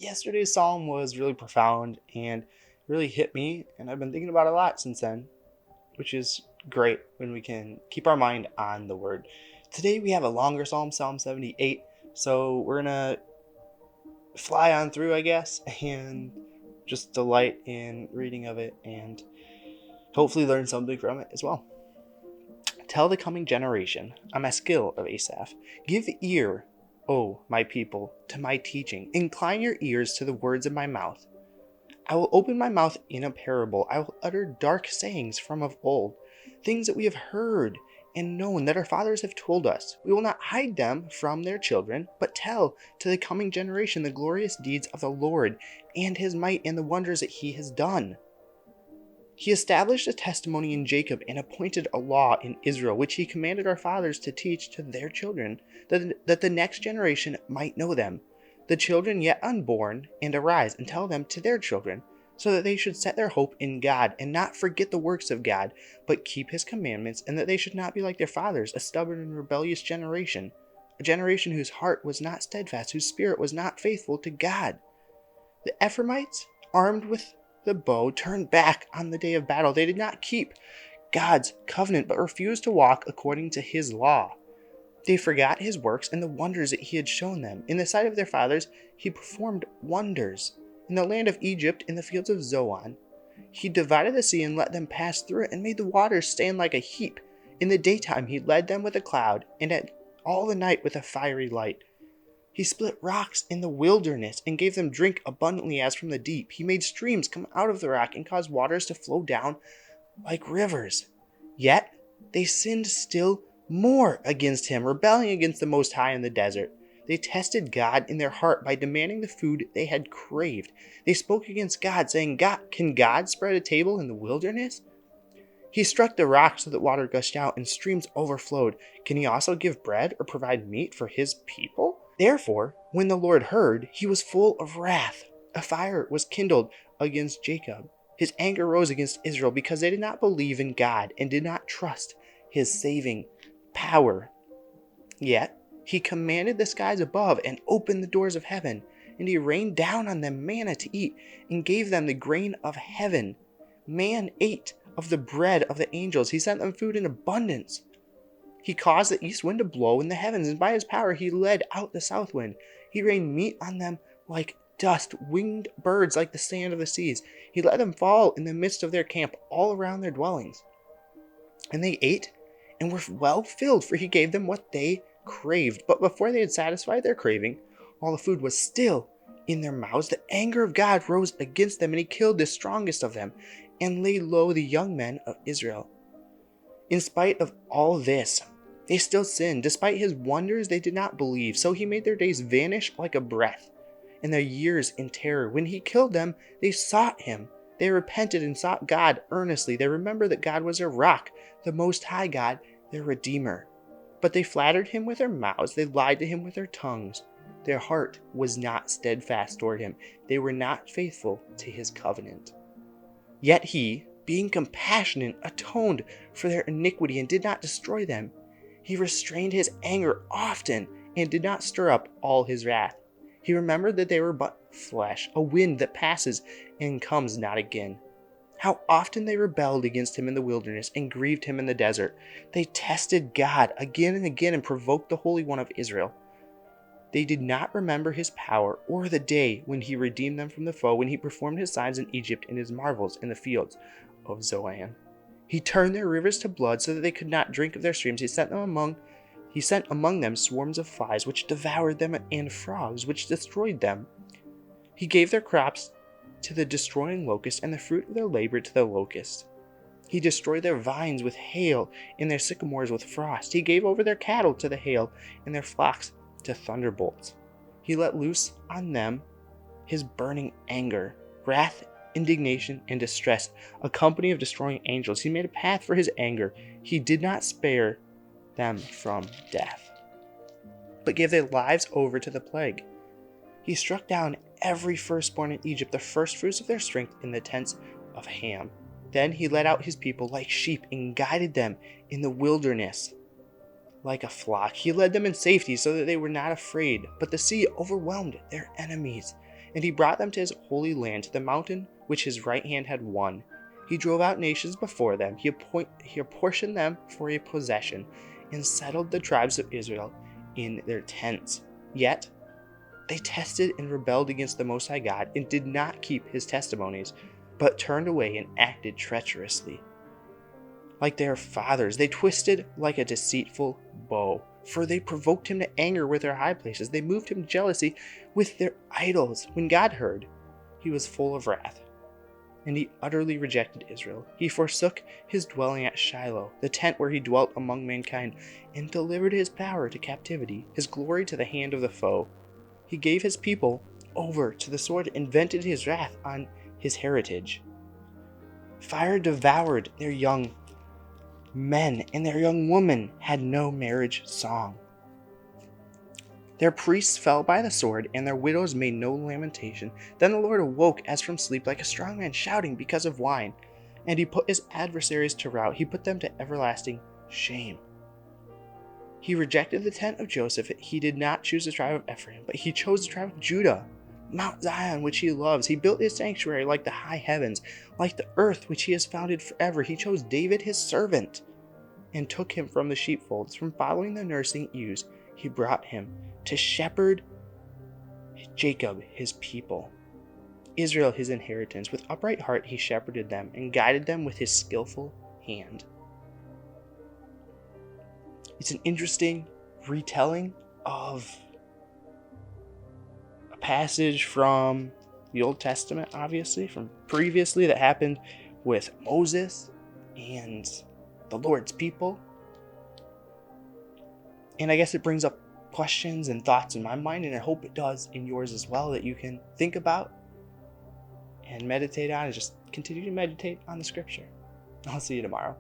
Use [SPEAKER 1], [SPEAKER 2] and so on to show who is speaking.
[SPEAKER 1] Yesterday's psalm was really profound and really hit me, and I've been thinking about it a lot since then, which is great when we can keep our mind on the word. Today we have a longer psalm, Psalm 78, so we're going to fly on through, I guess, and just delight in reading of it and hopefully learn something from it as well. Tell the coming generation, a maskil of Asaph, give ear, O my people, to my teaching. Incline your ears to the words of my mouth. I will open my mouth in a parable. I will utter dark sayings from of old, things that we have heard and known that our fathers have told us. We will not hide them from their children, but tell to the coming generation the glorious deeds of the Lord and his might and the wonders that he has done. He established a testimony in Jacob and appointed a law in Israel, which he commanded our fathers to teach to their children, that the next generation might know them, the children yet unborn, and arise and tell them to their children, so that they should set their hope in God, and not forget the works of God, but keep his commandments, and that they should not be like their fathers, a stubborn and rebellious generation, a generation whose heart was not steadfast, whose spirit was not faithful to God. The Ephraimites, armed with the bow, turned back on the day of battle. They did not keep God's covenant, but refused to walk according to his law. They forgot his works and the wonders that he had shown them. In the sight of their fathers, he performed wonders. In the land of Egypt, in the fields of Zoan, he divided the sea and let them pass through it, and made the waters stand like a heap. In the daytime he led them with a cloud, and at all the night with a fiery light. He split rocks in the wilderness and gave them drink abundantly as from the deep. He made streams come out of the rock and caused waters to flow down like rivers. Yet they sinned still more against him, rebelling against the Most High in the desert. They tested God in their heart by demanding the food they had craved. They spoke against God, saying, Can God spread a table in the wilderness? He struck the rock so that water gushed out and streams overflowed. Can he also give bread or provide meat for his people? Therefore, when the Lord heard, he was full of wrath. A fire was kindled against Jacob. His anger rose against Israel because they did not believe in God and did not trust his saving power. Yet he commanded the skies above and opened the doors of heaven, and he rained down on them manna to eat and gave them the grain of heaven. Man ate of the bread of the angels. He sent them food in abundance. He caused the east wind to blow in the heavens, and by his power he led out the south wind. He rained meat on them like dust, winged birds like the sand of the seas. He let them fall in the midst of their camp, all around their dwellings. And they ate and were well filled, for he gave them what they craved. But before they had satisfied their craving, while the food was still in their mouths, the anger of God rose against them, and he killed the strongest of them, and laid low the young men of Israel. In spite of all this, they still sinned. Despite his wonders, they did not believe. So he made their days vanish like a breath, and their years in terror. When he killed them, they sought him. They repented and sought God earnestly. They remembered that God was their rock, the Most High God, their Redeemer. But they flattered him with their mouths. They lied to him with their tongues. Their heart was not steadfast toward him. They were not faithful to his covenant. Yet he, being compassionate, atoned for their iniquity and did not destroy them. He restrained his anger often and did not stir up all his wrath. He remembered that they were but flesh, a wind that passes and comes not again. How often they rebelled against him in the wilderness and grieved him in the desert. They tested God again and again and provoked the Holy One of Israel. They did not remember his power or the day when he redeemed them from the foe, when he performed his signs in Egypt and his marvels in the fields of Zoan. He turned their rivers to blood so that they could not drink of their streams. He sent among them swarms of flies, which devoured them, and frogs, which destroyed them. He gave their crops to the destroying locust, and the fruit of their labor to the locust. He destroyed their vines with hail, and their sycamores with frost. He gave over their cattle to the hail, and their flocks to thunderbolts. He let loose on them his burning anger, wrath, indignation, and distress, a company of destroying angels. He made a path for his anger. He did not spare them from death, but gave their lives over to the plague. He struck down every firstborn in Egypt, the firstfruits of their strength in the tents of Ham. Then he led out his people like sheep and guided them in the wilderness like a flock. He led them in safety so that they were not afraid, but the sea overwhelmed their enemies, And he brought them to his holy land, to the mountain which his right hand had won. He drove out nations before them. He apportioned them for a possession, and settled the tribes of Israel in their tents. Yet they tested and rebelled against the Most High God, and did not keep his testimonies, but turned away and acted treacherously. Like their fathers, they twisted like a deceitful bow, for they provoked him to anger with their high places. They moved him to jealousy with their idols. When God heard, he was full of wrath, and he utterly rejected Israel. He forsook his dwelling at Shiloh, the tent where he dwelt among mankind, and delivered his power to captivity, his glory to the hand of the foe. He gave his people over to the sword, and vented his wrath on his heritage. Fire devoured their young men, and their young women had no marriage song. Their priests fell by the sword, and their widows made no lamentation. Then the Lord awoke as from sleep, like a strong man shouting because of wine. And he put his adversaries to rout. He put them to everlasting shame. He rejected the tent of Joseph. He did not choose the tribe of Ephraim, but he chose the tribe of Judah, Mount Zion, which he loves. He built his sanctuary like the high heavens, like the earth which he has founded forever. He chose David his servant, and took him from the sheepfolds, from following the nursing ewes. He brought him to shepherd Jacob his people, Israel his inheritance. With upright heart he shepherded them, and guided them with his skillful hand. It's an interesting retelling of a passage from the Old Testament, obviously, from previously, that happened with Moses and the Lord's people. And I guess it brings up questions and thoughts in my mind, and I hope it does in yours as well, that you can think about and meditate on, and just continue to meditate on the scripture. I'll see you tomorrow.